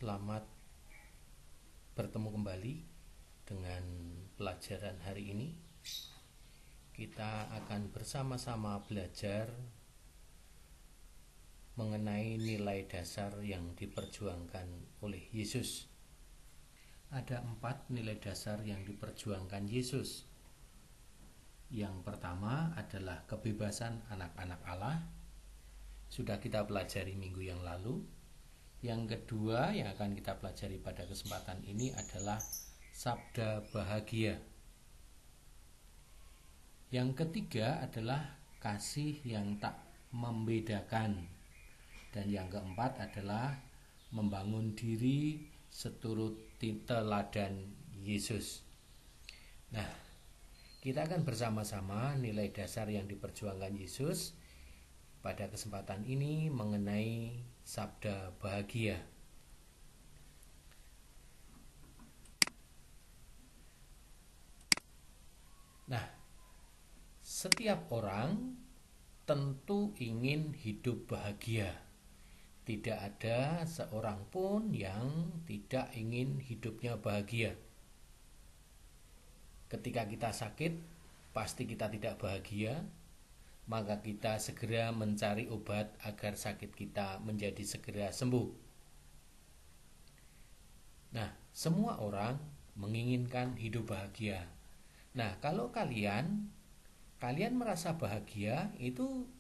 Selamat bertemu kembali dengan pelajaran hari ini. Kita akan bersama-sama belajar mengenai nilai dasar yang diperjuangkan oleh Yesus. Ada 4 nilai dasar yang diperjuangkan Yesus. Yang pertama adalah kebebasan anak-anak Allah. Sudah kita pelajari minggu yang lalu. Yang kedua yang akan kita pelajari pada kesempatan ini adalah sabda bahagia. Yang ketiga adalah kasih yang tak membedakan. Dan yang keempat adalah membangun diri seturut teladan Yesus. Nah, kita akan bersama-sama nilai dasar yang diperjuangkan Yesus pada kesempatan ini mengenai sabda bahagia. Nah, setiap orang tentu ingin hidup bahagia. Tidak ada seorang pun yang tidak ingin hidupnya bahagia. Ketika kita sakit, pasti kita tidak bahagia. Maka kita segera mencari obat agar sakit kita menjadi segera sembuh. Nah, semua orang menginginkan hidup bahagia. Nah, kalau kalian merasa bahagia itu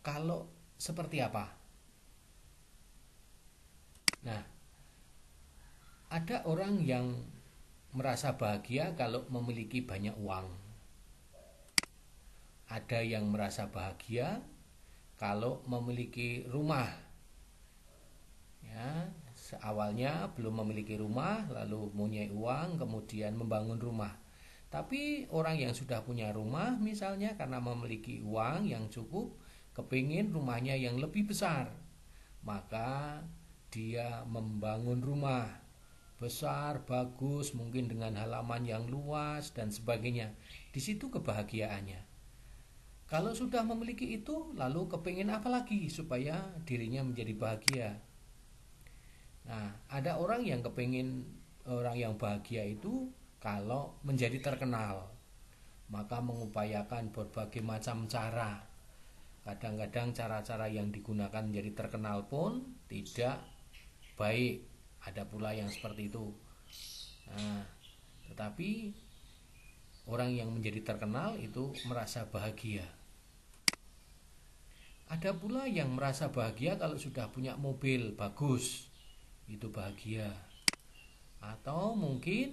kalau seperti apa? Nah, ada orang yang merasa bahagia kalau memiliki banyak uang. Ada yang merasa bahagia kalau memiliki rumah. Ya, awalnya belum memiliki rumah, lalu mempunyai uang, kemudian membangun rumah. Tapi orang yang sudah punya rumah, misalnya karena memiliki uang yang cukup, kepingin rumahnya yang lebih besar, maka dia membangun rumah besar, bagus, mungkin dengan halaman yang luas dan sebagainya. Di situ kebahagiaannya. Kalau sudah memiliki itu, lalu kepingin apa lagi supaya dirinya menjadi bahagia. Nah, ada orang yang kepingin orang yang bahagia itu kalau menjadi terkenal, maka mengupayakan berbagai macam cara. Kadang-kadang cara-cara yang digunakan menjadi terkenal pun tidak baik. Ada pula yang seperti itu. Nah, tetapi orang yang menjadi terkenal itu merasa bahagia. Ada pula yang merasa bahagia kalau sudah punya mobil bagus, itu bahagia. Atau mungkin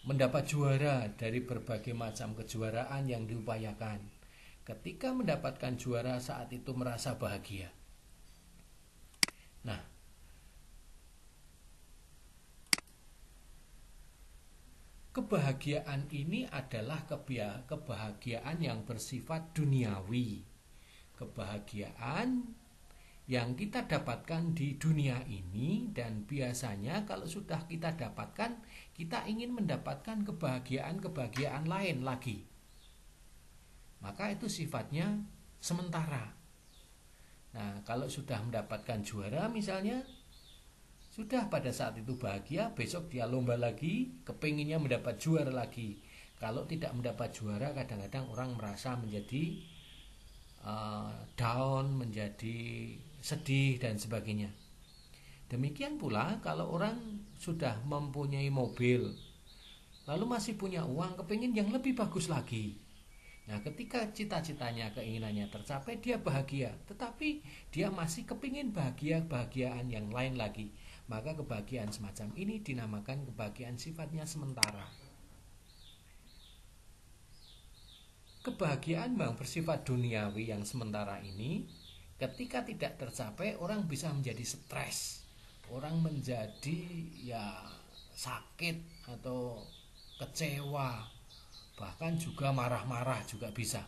mendapat juara dari berbagai macam kejuaraan yang diupayakan. Ketika mendapatkan juara saat itu merasa bahagia. Nah, kebahagiaan ini adalah kebahagiaan yang bersifat duniawi. Kebahagiaan yang kita dapatkan di dunia ini, dan biasanya kalau sudah kita dapatkan, kita ingin mendapatkan kebahagiaan lain lagi. Maka itu sifatnya sementara. Nah, kalau sudah mendapatkan juara misalnya, sudah pada saat itu bahagia, besok dia lomba lagi, kepinginnya mendapat juara lagi. Kalau tidak mendapat juara, kadang-kadang orang merasa menjadi down, menjadi sedih dan sebagainya. Demikian pula kalau orang sudah mempunyai mobil, lalu masih punya uang, kepingin yang lebih bagus lagi. Nah, ketika cita-citanya, keinginannya tercapai, dia bahagia. Tetapi dia masih kepingin bahagiaan yang lain lagi. Maka kebahagiaan semacam ini dinamakan kebahagiaan sifatnya sementara. Kebahagiaan yang bersifat duniawi yang sementara ini, ketika tidak tercapai, orang bisa menjadi stres. Orang menjadi sakit atau kecewa, bahkan juga marah-marah juga bisa.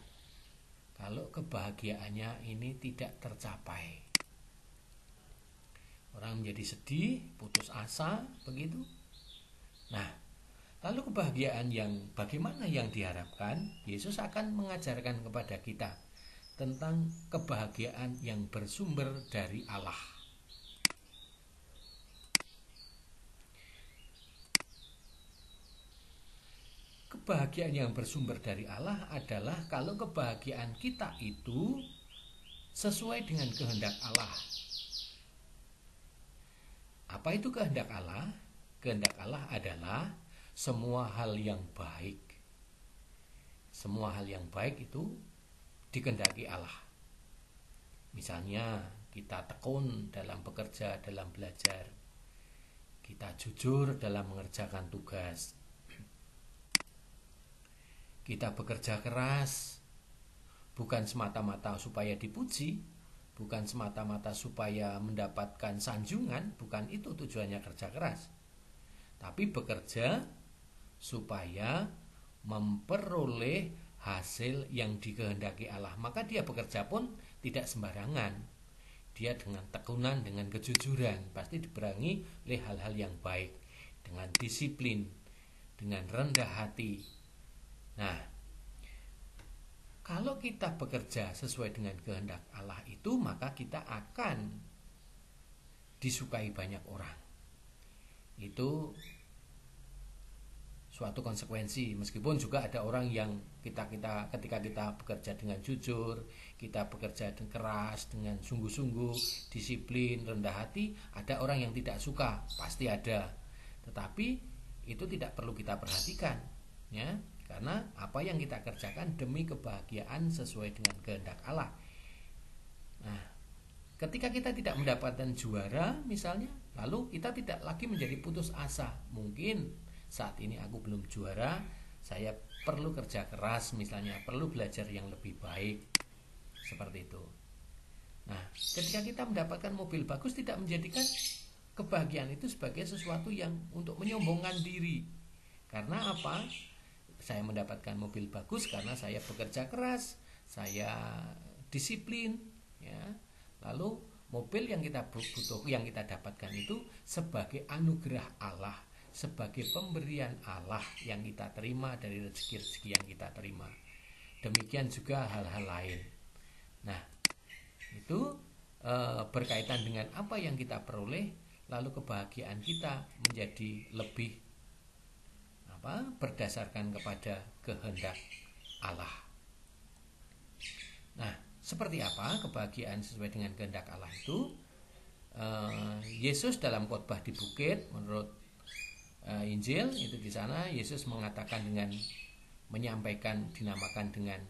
Kalau kebahagiaannya ini tidak tercapai, orang menjadi sedih, putus asa, begitu. Nah, lalu kebahagiaan yang bagaimana yang diharapkan? Yesus akan mengajarkan kepada kita tentang kebahagiaan yang bersumber dari Allah. kebahagiaan yang bersumber dari Allah adalah kalau kebahagiaan kita itu sesuai dengan kehendak Allah. Apa itu kehendak Allah? Kehendak Allah adalah semua hal yang baik. Semua hal yang baik itu dikehendaki Allah. Misalnya kita tekun dalam bekerja, dalam belajar. Kita jujur dalam mengerjakan tugas. Kita bekerja keras, bukan semata-mata supaya dipuji, bukan semata-mata supaya mendapatkan sanjungan, bukan itu tujuannya kerja keras. Tapi bekerja supaya memperoleh hasil yang dikehendaki Allah. Maka dia bekerja pun tidak sembarangan. Dia dengan tekunan, dengan kejujuran, pasti diperangi oleh hal-hal yang baik, dengan disiplin, dengan rendah hati. Nah, kalau kita bekerja sesuai dengan kehendak Allah itu, maka kita akan disukai banyak orang. Itu suatu konsekuensi, meskipun juga ada orang yang ketika kita bekerja dengan jujur, kita bekerja dengan keras, dengan sungguh-sungguh, disiplin, rendah hati, ada orang yang tidak suka, pasti ada. Tetapi itu tidak perlu kita perhatikan, ya, karena apa yang kita kerjakan demi kebahagiaan sesuai dengan kehendak Allah. Nah, ketika kita tidak mendapatkan juara misalnya, lalu kita tidak lagi menjadi putus asa. Mungkin saat ini aku belum juara, saya perlu kerja keras misalnya, perlu belajar yang lebih baik, seperti itu. Nah, ketika kita mendapatkan mobil bagus, tidak menjadikan kebahagiaan itu sebagai sesuatu yang untuk menyombongkan diri. Karena apa? Saya mendapatkan mobil bagus karena saya bekerja keras, saya disiplin, ya. Lalu mobil yang kita butuh, yang kita dapatkan itu sebagai anugerah Allah, sebagai pemberian Allah yang kita terima dari rezeki-rezeki yang kita terima. Demikian juga hal-hal lain. Nah, itu berkaitan dengan apa yang kita peroleh, lalu kebahagiaan kita menjadi lebih berdasarkan kepada kehendak Allah. Nah, seperti apa kebahagiaan sesuai dengan kehendak Allah itu? Yesus dalam khotbah di bukit, menurut Injil itu di sana Yesus mengatakan dengan menyampaikan, dinamakan dengan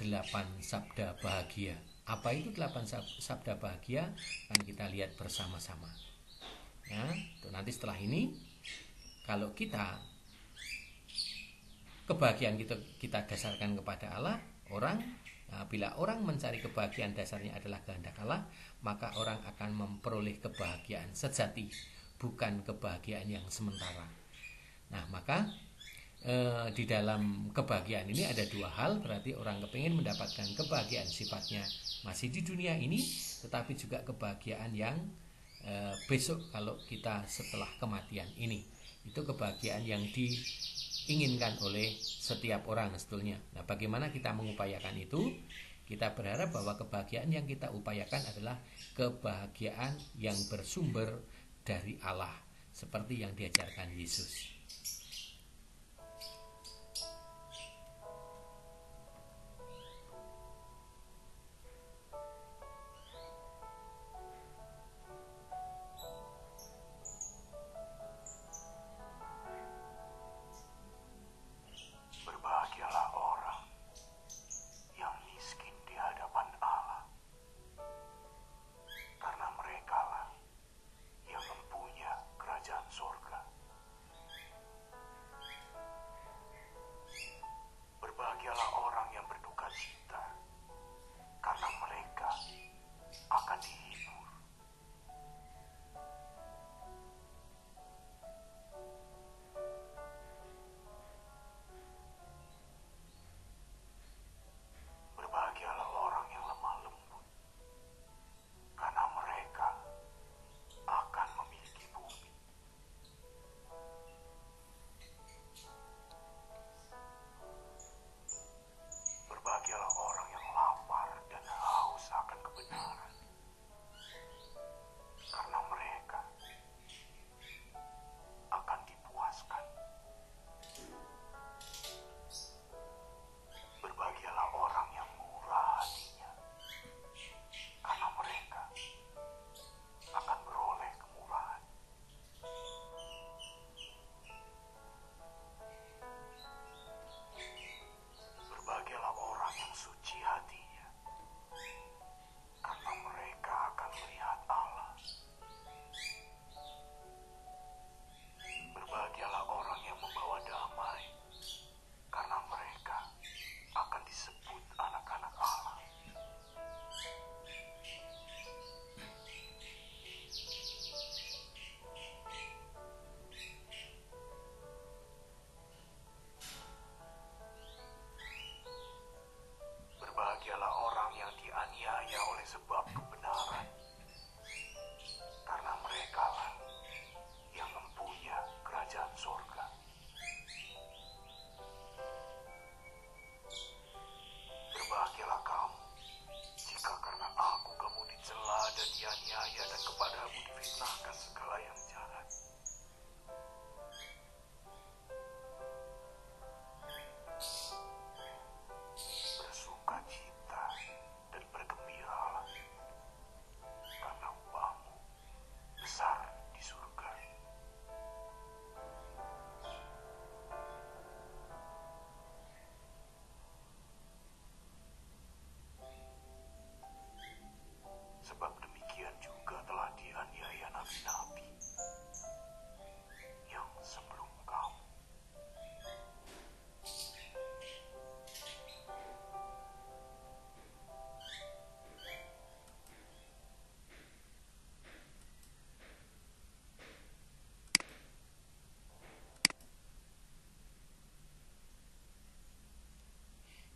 8 sabda bahagia. Apa itu 8 sabda bahagia? Akan kita lihat bersama-sama. Ya, nanti setelah ini kalau kebahagiaan kita dasarkan kepada Allah, bila orang mencari kebahagiaan dasarnya adalah kehendak Allah, maka orang akan memperoleh kebahagiaan sejati, bukan kebahagiaan yang sementara. Nah, maka di dalam kebahagiaan ini ada dua hal. Berarti orang kepingin mendapatkan kebahagiaan sifatnya masih di dunia ini, tetapi juga kebahagiaan yang besok kalau kita setelah kematian ini. Itu kebahagiaan yang diinginkan oleh setiap orang sebetulnya. Nah, bagaimana kita mengupayakan itu? Kita berharap bahwa kebahagiaan yang kita upayakan adalah kebahagiaan yang bersumber dari Allah, seperti yang diajarkan Yesus.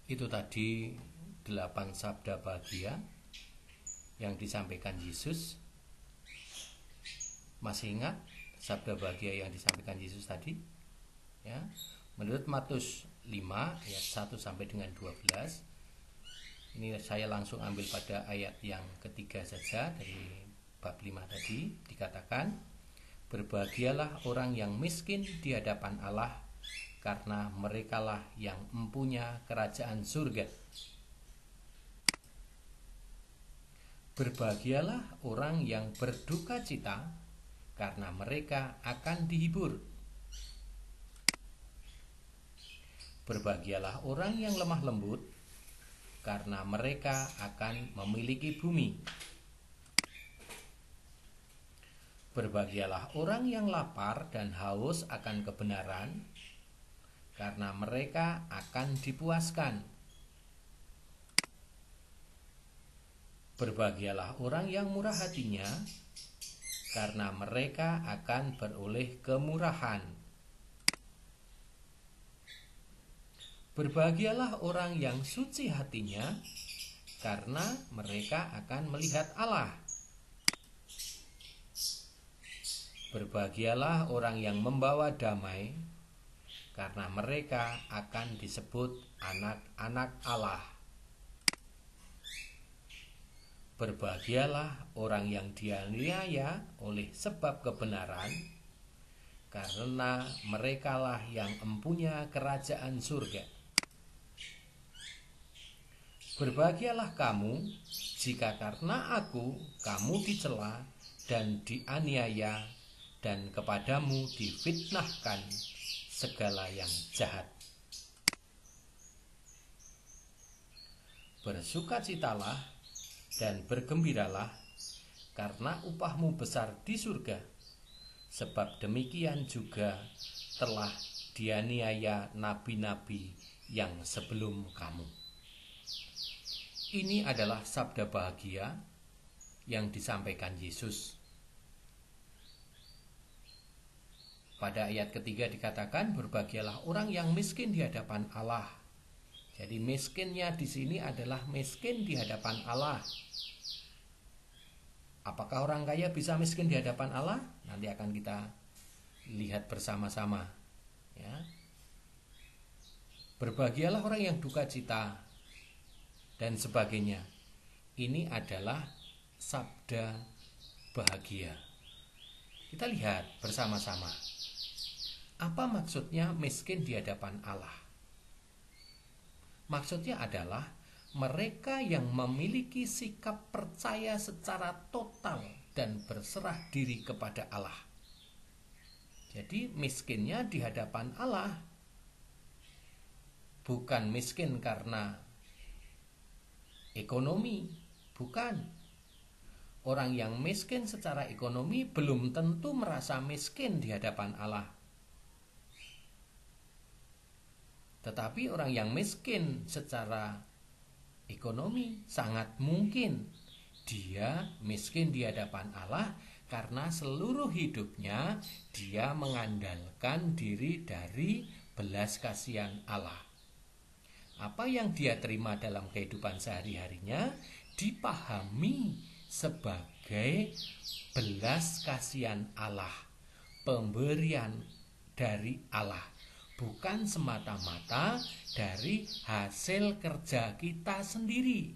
Itu tadi 8 sabda bahagia yang disampaikan Yesus. Masih ingat sabda bahagia yang disampaikan Yesus tadi? Ya. Menurut Matius 5 ayat 1 sampai dengan 12. Ini saya langsung ambil pada ayat yang ketiga saja dari bab 5 tadi. Dikatakan, berbahagialah orang yang miskin di hadapan Allah, karena merekalah yang mempunyai kerajaan surga. Berbahagialah orang yang berduka cita, karena mereka akan dihibur. Berbahagialah orang yang lemah lembut, karena mereka akan memiliki bumi. Berbahagialah orang yang lapar dan haus akan kebenaran, karena mereka akan dipuaskan. Berbahagialah orang yang murah hatinya, karena mereka akan beroleh kemurahan. Berbahagialah orang yang suci hatinya, karena mereka akan melihat Allah. Berbahagialah orang yang membawa damai, karena mereka akan disebut anak-anak Allah. Berbahagialah orang yang dianiaya oleh sebab kebenaran, karena merekalah yang mempunyai kerajaan surga. Berbahagialah kamu jika karena aku kamu dicela dan dianiaya, dan kepadamu difitnahkan segala yang jahat. Bersukacitalah dan bergembiralah, karena upahmu besar di surga, sebab demikian juga telah dianiaya nabi-nabi yang sebelum kamu. Ini adalah sabda bahagia yang disampaikan Yesus. Pada ayat ketiga dikatakan, berbahagialah orang yang miskin di hadapan Allah. Jadi miskinnya di sini adalah miskin di hadapan Allah. Apakah orang kaya bisa miskin di hadapan Allah? Nanti akan kita lihat bersama-sama. Ya. Berbahagialah orang yang duka cita dan sebagainya. Ini adalah sabda bahagia. Kita lihat bersama-sama. Apa maksudnya miskin di hadapan Allah? Maksudnya adalah mereka yang memiliki sikap percaya secara total dan berserah diri kepada Allah. Jadi miskinnya di hadapan Allah. Bukan miskin karena ekonomi, bukan. Orang yang miskin secara ekonomi belum tentu merasa miskin di hadapan Allah. Tetapi orang yang miskin secara ekonomi sangat mungkin dia miskin di hadapan Allah karena seluruh hidupnya dia mengandalkan diri dari belas kasihan Allah. Apa yang dia terima dalam kehidupan sehari-harinya dipahami sebagai belas kasihan Allah, pemberian dari Allah, bukan semata-mata dari hasil kerja kita sendiri.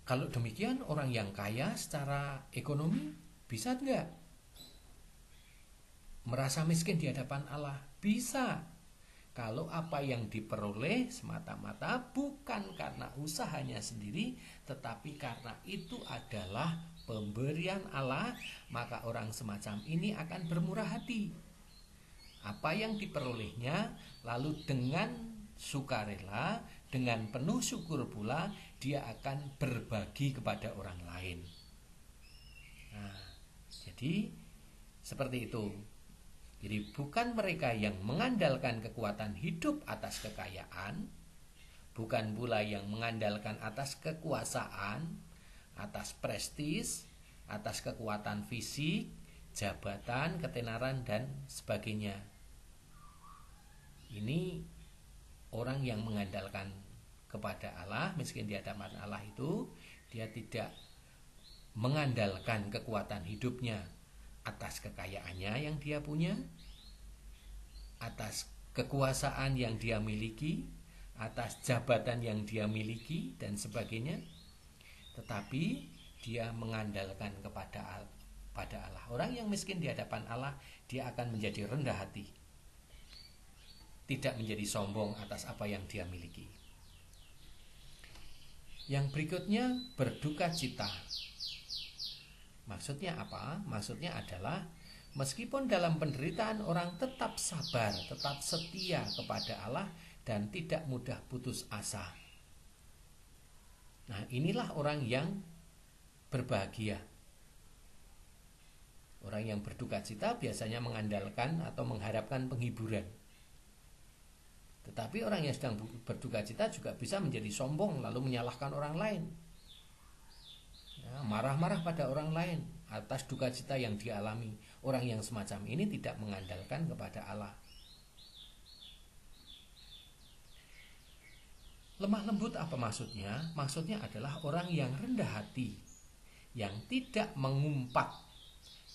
Kalau demikian, orang yang kaya secara ekonomi bisa enggak merasa miskin di hadapan Allah? Bisa. Kalau apa yang diperoleh semata-mata bukan karena usahanya sendiri, tetapi karena itu adalah pemberian Allah, maka orang semacam ini akan bermurah hati. Apa yang diperolehnya, lalu dengan sukarela, dengan penuh syukur pula, dia akan berbagi kepada orang lain. Nah, jadi seperti itu. Jadi bukan mereka yang mengandalkan kekuatan hidup atas kekayaan, bukan pula yang mengandalkan atas kekuasaan, atas prestis, atas kekuatan fisik, jabatan, ketenaran, dan sebagainya. Ini orang yang mengandalkan kepada Allah, miskin di hadapan Allah itu, dia tidak mengandalkan kekuatan hidupnya atas kekayaannya yang dia punya, atas kekuasaan yang dia miliki, atas jabatan yang dia miliki dan sebagainya, tetapi dia mengandalkan kepada Allah. Orang yang miskin di hadapan Allah, dia akan menjadi rendah hati, tidak menjadi sombong atas apa yang dia miliki. Yang berikutnya, berduka cita. Maksudnya apa? Maksudnya adalah meskipun dalam penderitaan orang tetap sabar, tetap setia kepada Allah dan tidak mudah putus asa. Nah, inilah orang yang berbahagia. Orang yang berduka cita biasanya mengandalkan atau mengharapkan penghiburan. Tetapi orang yang sedang berduka cita juga bisa menjadi sombong lalu menyalahkan orang lain, ya, marah-marah pada orang lain atas duka cita yang dialami. Orang yang semacam ini tidak mengandalkan kepada Allah. Lemah lembut apa maksudnya? Maksudnya adalah orang yang rendah hati, yang tidak mengumpat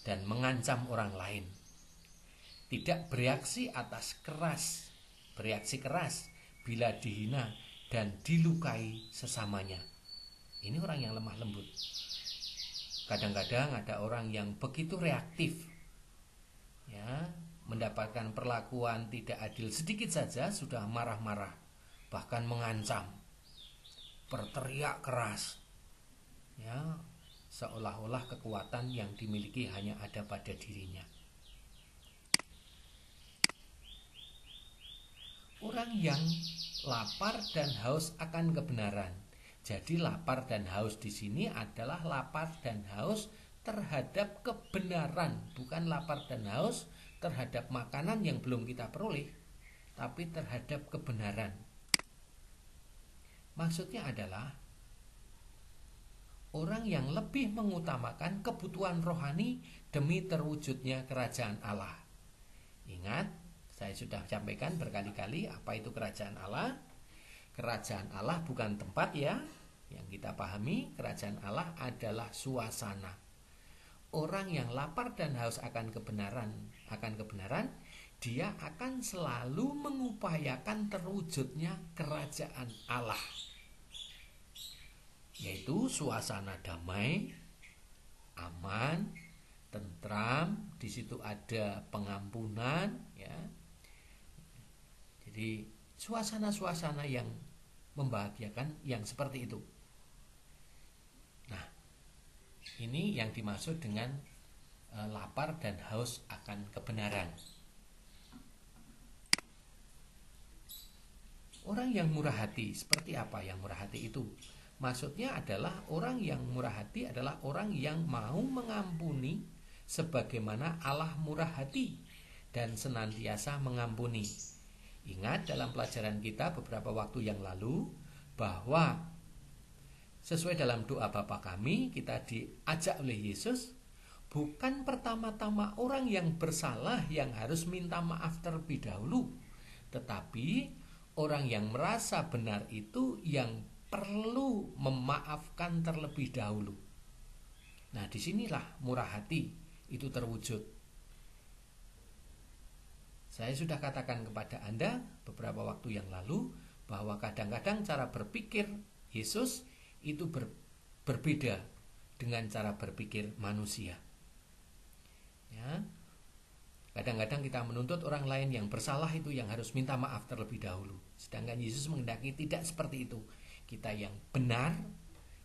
dan mengancam orang lain, tidak bereaksi keras bila dihina dan dilukai sesamanya. Ini orang yang lemah lembut. Kadang-kadang ada orang yang begitu reaktif, ya, mendapatkan perlakuan tidak adil sedikit saja sudah marah-marah, bahkan mengancam, berteriak keras, ya, seolah-olah kekuatan yang dimiliki hanya ada pada dirinya. Orang yang lapar dan haus akan kebenaran. Jadi lapar dan haus di sini adalah lapar dan haus terhadap kebenaran, bukan lapar dan haus terhadap makanan yang belum kita peroleh, tapi terhadap kebenaran. Maksudnya adalah orang yang lebih mengutamakan kebutuhan rohani demi terwujudnya kerajaan Allah. Ingat, saya sudah sampaikan berkali-kali apa itu kerajaan Allah. Kerajaan Allah bukan tempat, ya. Yang kita pahami, kerajaan Allah adalah suasana. Orang yang lapar dan haus akan kebenaran, dia akan selalu mengupayakan terwujudnya kerajaan Allah, yaitu suasana damai, aman, tentram. Di situ ada pengampunan, ya. Jadi suasana-suasana yang membahagiakan yang seperti itu. Nah, ini yang dimaksud dengan lapar dan haus akan kebenaran. Orang yang murah hati, seperti apa yang murah hati itu? Maksudnya adalah orang yang murah hati adalah orang yang mau mengampuni sebagaimana Allah murah hati dan senantiasa mengampuni. Ingat dalam pelajaran kita beberapa waktu yang lalu bahwa sesuai dalam doa Bapa kami, kita diajak oleh Yesus, bukan pertama-tama orang yang bersalah yang harus minta maaf terlebih dahulu, tetapi orang yang merasa benar itu yang perlu memaafkan terlebih dahulu. Nah, disinilah murah hati itu terwujud. Saya sudah katakan kepada Anda beberapa waktu yang lalu bahwa kadang-kadang cara berpikir Yesus itu berbeda dengan cara berpikir manusia. Ya. Kadang-kadang kita menuntut orang lain yang bersalah itu yang harus minta maaf terlebih dahulu. Sedangkan Yesus menghendaki tidak seperti itu. Kita yang benar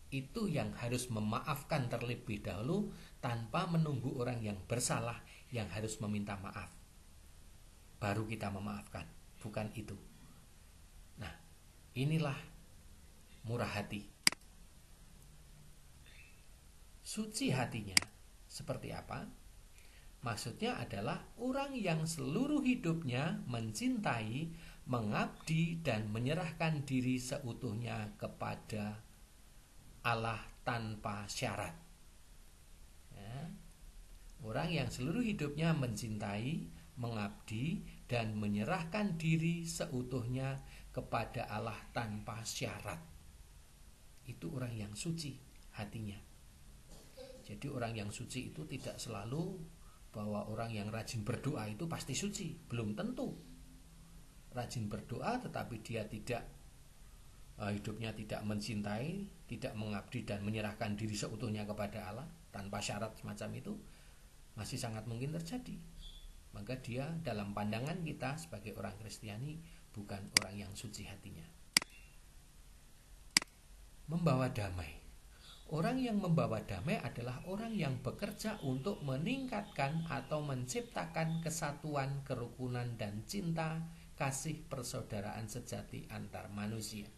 itu yang harus memaafkan terlebih dahulu tanpa menunggu orang yang bersalah yang harus meminta maaf. Baru kita memaafkan, bukan itu. Nah, inilah murah hati. Suci hatinya seperti apa? Maksudnya adalah orang yang seluruh hidupnya mencintai, mengabdi, dan menyerahkan diri seutuhnya kepada Allah tanpa syarat. Ya. Orang yang seluruh hidupnya mencintai, mengabdi, dan menyerahkan diri seutuhnya kepada Allah tanpa syarat. Itu orang yang suci hatinya. Jadi orang yang suci itu tidak selalu bahwa orang yang rajin berdoa itu pasti suci. Belum tentu. Rajin berdoa tetapi dia tidak hidupnya tidak mencintai, tidak mengabdi dan menyerahkan diri seutuhnya kepada Allah tanpa syarat semacam itu masih sangat mungkin terjadi. Maka dia dalam pandangan kita sebagai orang Kristiani bukan orang yang suci hatinya. Membawa damai. Orang yang membawa damai adalah orang yang bekerja untuk meningkatkan atau menciptakan kesatuan, kerukunan, dan cinta, kasih persaudaraan sejati antar manusia.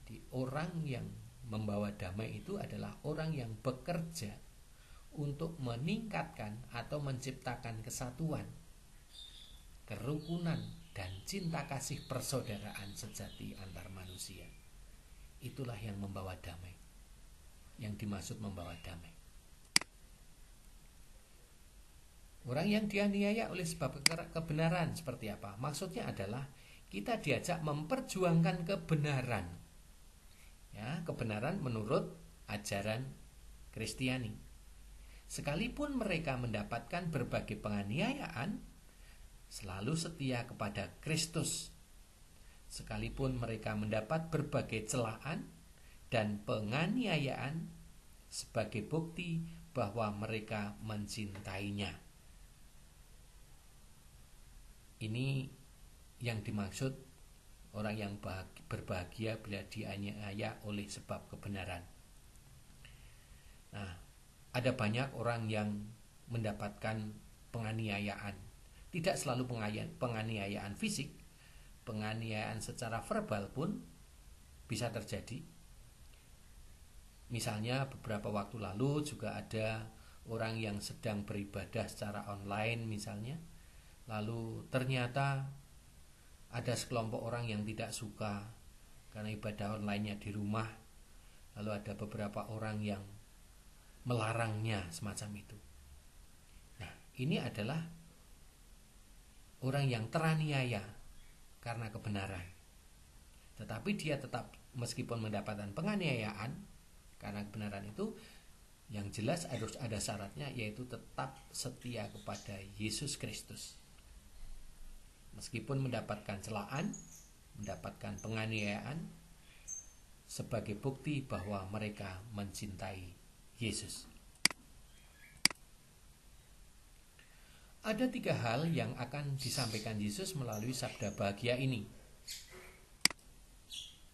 Jadi orang yang membawa damai itu adalah orang yang bekerja untuk meningkatkan atau menciptakan kesatuan, kerukunan, dan cinta kasih persaudaraan sejati antar manusia. Itulah yang membawa damai. Yang dimaksud membawa damai. Orang yang dianiaya oleh sebab kebenaran seperti apa? Maksudnya adalah kita diajak memperjuangkan kebenaran. Ya, kebenaran menurut ajaran Kristiani. Sekalipun mereka mendapatkan berbagai penganiayaan, selalu setia kepada Kristus. Sekalipun mereka mendapat berbagai celaan dan penganiayaan sebagai bukti bahwa mereka mencintainya. Ini yang dimaksud orang yang berbahagia bila dianiaya oleh sebab kebenaran. Nah, ada banyak orang yang mendapatkan penganiayaan. Tidak selalu penganiayaan fisik, penganiayaan secara verbal pun bisa terjadi. Misalnya beberapa waktu lalu juga ada orang yang sedang beribadah secara online misalnya. Lalu ternyata ada sekelompok orang yang tidak suka karena ibadah online-nya di rumah. Lalu ada beberapa orang yang melarangnya semacam itu. Nah, ini adalah orang yang teraniaya karena kebenaran. Tetapi dia tetap meskipun mendapatkan penganiayaan karena kebenaran itu, yang jelas harus ada syaratnya, yaitu tetap setia kepada Yesus Kristus. Meskipun mendapatkan celaan, mendapatkan penganiayaan, sebagai bukti bahwa mereka mencintai Yesus. Ada 3 hal yang akan disampaikan Yesus melalui sabda bahagia ini.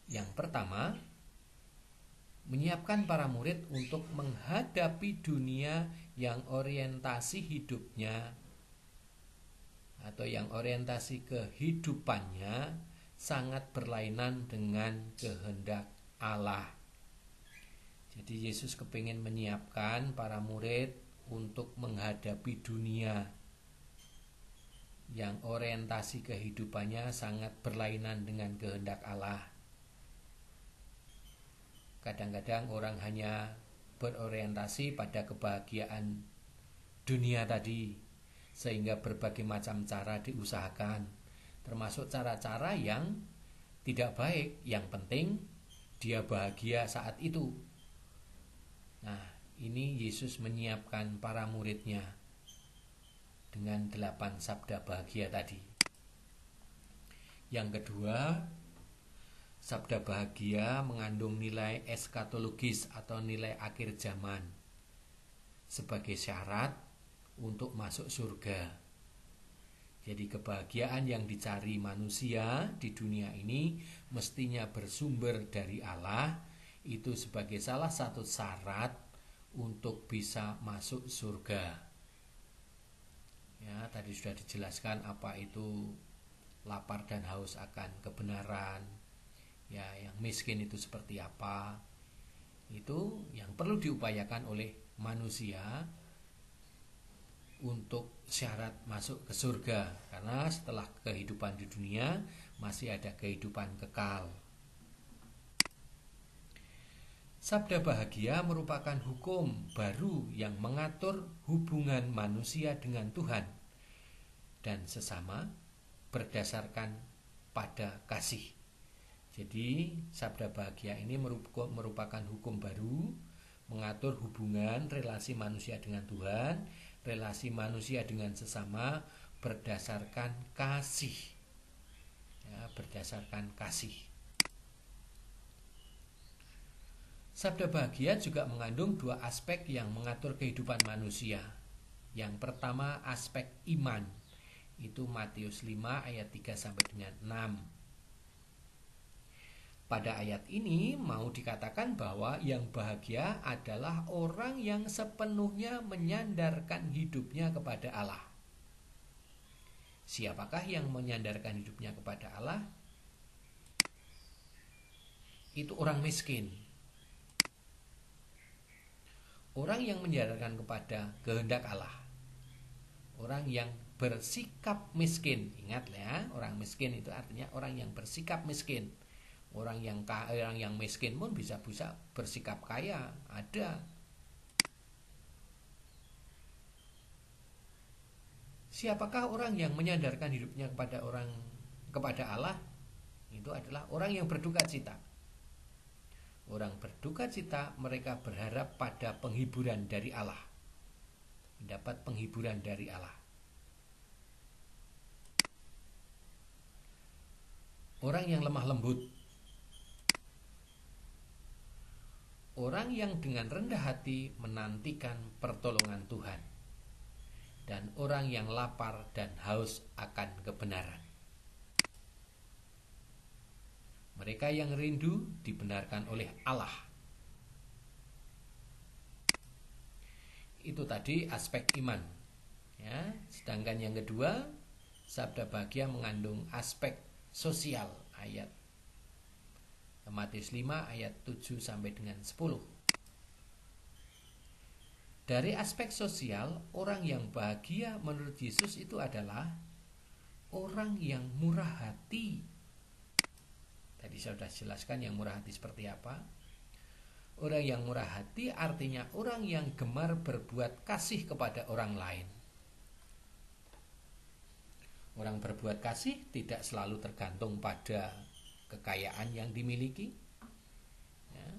Yang pertama, menyiapkan para murid untuk menghadapi dunia yang orientasi hidupnya atau yang orientasi kehidupannya sangat berlainan dengan kehendak Allah. Jadi Yesus kepingin menyiapkan para murid untuk menghadapi dunia yang orientasi kehidupannya sangat berlainan dengan kehendak Allah. Kadang-kadang orang hanya berorientasi pada kebahagiaan dunia tadi, sehingga berbagai macam cara diusahakan, termasuk cara-cara yang tidak baik. Yang penting dia bahagia saat itu. Nah, ini Yesus menyiapkan para muridnya dengan 8 sabda bahagia tadi. Yang kedua, sabda bahagia mengandung nilai eskatologis atau nilai akhir zaman sebagai syarat untuk masuk surga. Jadi kebahagiaan yang dicari manusia di dunia ini mestinya bersumber dari Allah. Itu sebagai salah satu syarat untuk bisa masuk surga. Ya, tadi sudah dijelaskan apa itu lapar dan haus akan kebenaran. Ya, yang miskin itu seperti apa. Itu yang perlu diupayakan oleh manusia untuk syarat masuk ke surga. Karena setelah kehidupan di dunia masih ada kehidupan kekal. Sabda bahagia merupakan hukum baru yang mengatur hubungan manusia dengan Tuhan dan sesama berdasarkan pada kasih. Jadi sabda bahagia ini merupakan hukum baru, mengatur hubungan relasi manusia dengan Tuhan, relasi manusia dengan sesama berdasarkan kasih. Ya, berdasarkan kasih. Sabda bahagia juga mengandung dua aspek yang mengatur kehidupan manusia. Yang pertama aspek iman. Itu Matius 5 ayat 3 sampai dengan 6. Pada ayat ini mau dikatakan bahwa yang bahagia adalah orang yang sepenuhnya menyandarkan hidupnya kepada Allah. Siapakah yang menyandarkan hidupnya kepada Allah? Itu orang miskin. Orang yang menyandarkan kepada kehendak Allah. Orang yang bersikap miskin. Ingat ya, orang miskin itu artinya orang yang bersikap miskin. Orang yang miskin pun bisa bersikap kaya, ada. Siapakah orang yang menyandarkan hidupnya kepada Allah? Itu adalah orang yang berduka cita. Orang berduka cita, mereka berharap pada penghiburan dari Allah. Mendapat penghiburan dari Allah. Orang yang lemah lembut. Orang yang dengan rendah hati menantikan pertolongan Tuhan. Dan orang yang lapar dan haus akan kebenaran. Mereka yang rindu dibenarkan oleh Allah. Itu tadi aspek iman. Ya, sedangkan yang kedua, sabda bahagia mengandung aspek sosial, ayat Matius 5 ayat 7 sampai dengan 10. Dari aspek sosial, orang yang bahagia menurut Yesus itu adalah orang yang murah hati. Tadi saya sudah jelaskan yang murah hati seperti apa. Orang yang murah hati artinya orang yang gemar berbuat kasih kepada orang lain. Orang berbuat kasih tidak selalu tergantung pada kekayaan yang dimiliki. Ya.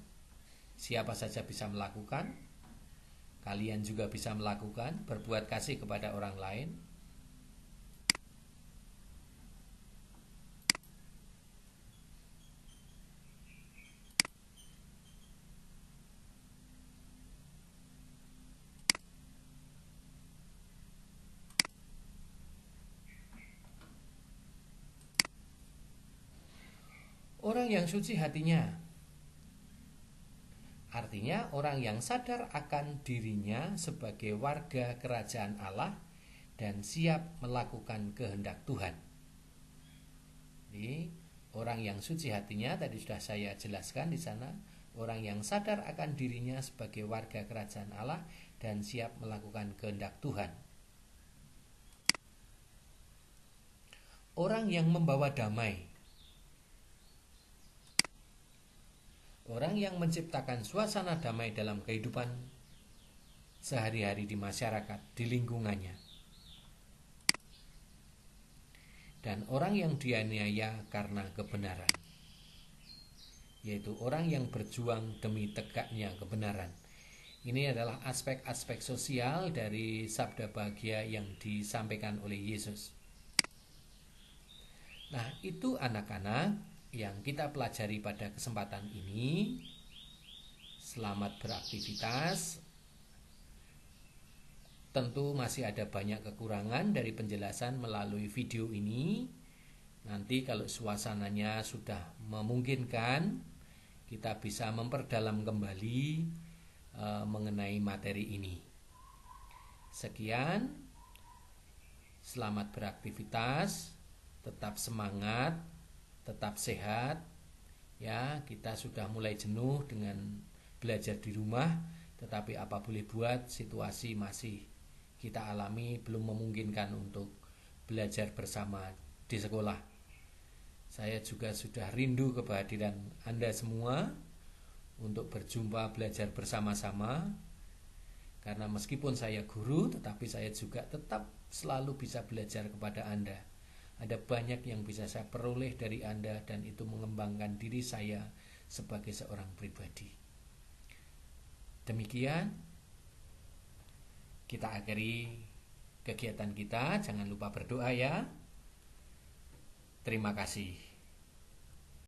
Siapa saja bisa melakukan. Kalian juga bisa melakukan, berbuat kasih kepada orang lain. Orang yang suci hatinya, artinya orang yang sadar akan dirinya sebagai warga kerajaan Allah dan siap melakukan kehendak Tuhan. Jadi, orang yang suci hatinya tadi sudah saya jelaskan di sana, orang yang sadar akan dirinya sebagai warga kerajaan Allah dan siap melakukan kehendak Tuhan. Orang yang membawa damai. Orang yang menciptakan suasana damai dalam kehidupan sehari-hari di masyarakat, di lingkungannya. Dan orang yang dianiaya karena kebenaran, yaitu orang yang berjuang demi tegaknya kebenaran. Ini adalah aspek-aspek sosial dari sabda bahagia yang disampaikan oleh Yesus. Nah, itu anak-anak yang kita pelajari pada kesempatan ini. Selamat beraktivitas. Tentu masih ada banyak kekurangan dari penjelasan melalui video ini. Nanti kalau suasananya sudah memungkinkan, kita bisa memperdalam kembali mengenai materi ini. Sekian, selamat beraktivitas, tetap semangat, tetap sehat. Ya, kita sudah mulai jenuh dengan belajar di rumah, tetapi apa boleh buat, situasi masih kita alami belum memungkinkan untuk belajar bersama di sekolah. Saya juga sudah rindu kehadiran Anda semua untuk berjumpa belajar bersama-sama. Karena meskipun saya guru, tetapi saya juga tetap selalu bisa belajar kepada Anda. Ada banyak yang bisa saya peroleh dari Anda dan itu mengembangkan diri saya sebagai seorang pribadi. Demikian kita akhiri kegiatan kita. Jangan lupa berdoa ya. Terima kasih.